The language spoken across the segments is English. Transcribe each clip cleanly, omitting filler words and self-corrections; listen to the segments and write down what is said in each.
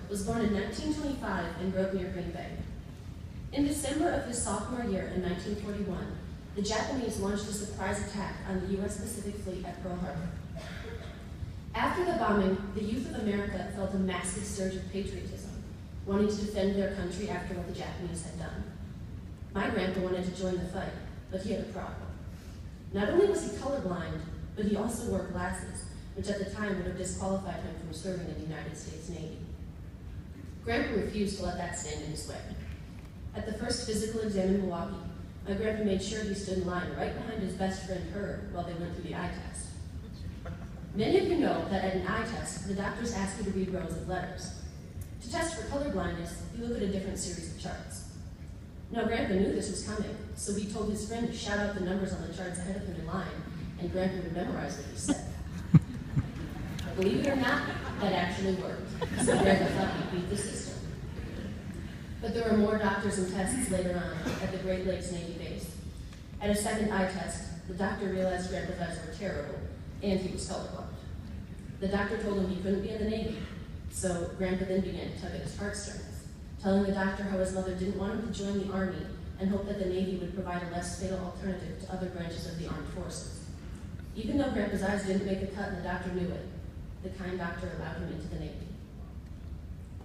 was born in 1925 and grew up near Green Bay. In December of his sophomore year in 1941, the Japanese launched a surprise attack on the U.S. Pacific Fleet at Pearl Harbor. After the bombing, the youth of America felt a massive surge of patriotism, wanting to defend their country after what the Japanese had done. My grandpa wanted to join the fight, but he had a problem. Not only was he colorblind, but he also wore glasses, which at the time would have disqualified him from serving in the United States Navy. Grandpa refused to let that stand in his way. At the first physical exam in Milwaukee, my grandpa made sure he stood in line right behind his best friend Herb while they went through the eye test. Many of you know that at an eye test, the doctors ask you to read rows of letters. To test for color blindness, you look at a different series of charts. Now, Grandpa knew this was coming, so he told his friend to shout out the numbers on the charts ahead of him in line, and Grandpa would memorize what he said. Believe it or not, that actually worked, so Grandpa thought he beat the system. But there were more doctors and tests later on at the Great Lakes Navy base. At a second eye test, the doctor realized Grandpa's eyes were terrible, and he was colorblind. The doctor told him he couldn't be in the Navy, so Grandpa then began to tug at his heartstrings, telling the doctor how his mother didn't want him to join the Army and hoped that the Navy would provide a less fatal alternative to other branches of the armed forces. Even though Grandpa's eyes didn't make the cut and the doctor knew it, the kind doctor allowed him into the Navy.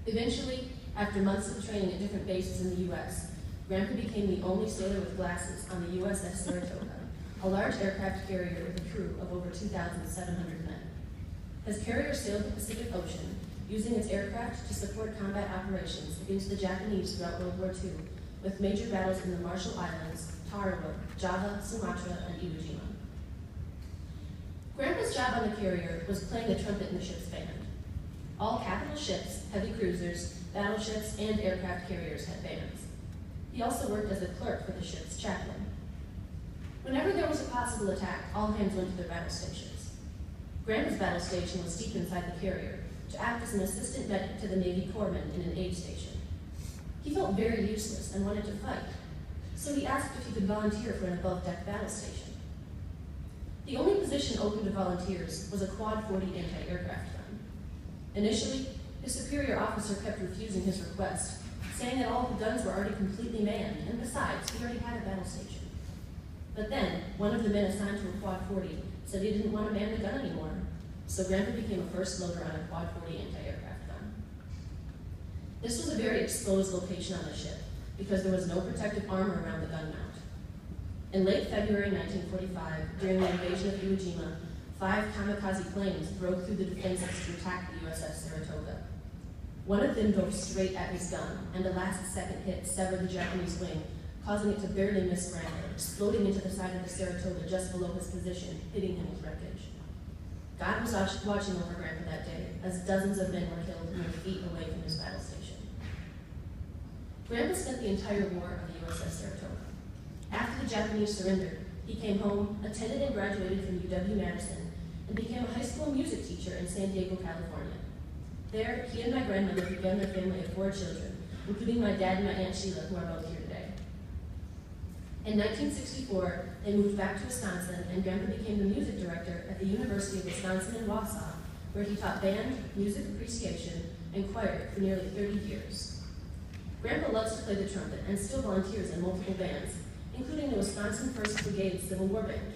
Eventually, after months of training at different bases in the U.S., Grandpa became the only sailor with glasses on the USS Saratoga, a large aircraft carrier with a crew of over 2,700 men. His carrier sailed the Pacific Ocean, using its aircraft to support combat operations against the Japanese throughout World War II, with major battles in the Marshall Islands, Tarawa, Java, Sumatra, and Iwo Jima. Grandpa's job on the carrier was playing the trumpet in the ship's band. All capital ships, heavy cruisers, battleships, and aircraft carriers had bands. He also worked as a clerk for the ship's chaplain. Whenever there was a possible attack, all hands went to their battle stations. Grandpa's battle station was deep inside the carrier, to act as an assistant medic to the Navy corpsman in an aid station. He felt very useless and wanted to fight, so he asked if he could volunteer for an above-deck battle station. The only position open to volunteers was a Quad 40 anti-aircraft gun. Initially, his superior officer kept refusing his request, saying that all the guns were already completely manned, and besides, he already had a battle station. But then, one of the men assigned to a Quad 40 said he didn't want to man the gun anymore, so Grandpa became a first loader on a Quad 40 anti-aircraft gun. This was a very exposed location on the ship, because there was no protective armor around the gun mount. In late February 1945, during the invasion of Iwo Jima, 5 kamikaze planes broke through the defenses to attack the USS Saratoga. One of them drove straight at his gun, and a last-second hit severed the Japanese wing, causing it to barely miss Grandpa, exploding into the side of the Saratoga just below his position, hitting him with wreckage. God was watching over Grandpa that day, as dozens of men were killed mere feet away from his battle station. Grandpa spent the entire war on the USS Saratoga. After the Japanese surrendered, he came home, attended and graduated from UW-Madison, and became a high school music teacher in San Diego, California. There, he and my grandmother began their family of 4 children, including my dad and my Aunt Sheila, who are both here today. In 1964, they moved back to Wisconsin, and Grandpa became the music director at the University of Wisconsin in Wausau, where he taught band, music appreciation, and choir for nearly 30 years. Grandpa loves to play the trumpet and still volunteers in multiple bands, including the Wisconsin 1st Brigade Civil War Band.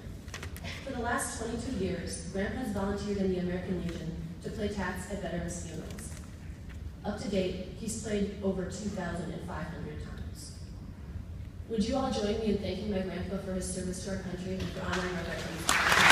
For the last 22 years, Grandpa has volunteered in the American Legion to play taps at veterans' funerals. Up to date, he's played over 2,500 times. Would you all join me in thanking my grandpa for his service to our country and for honoring our veterans?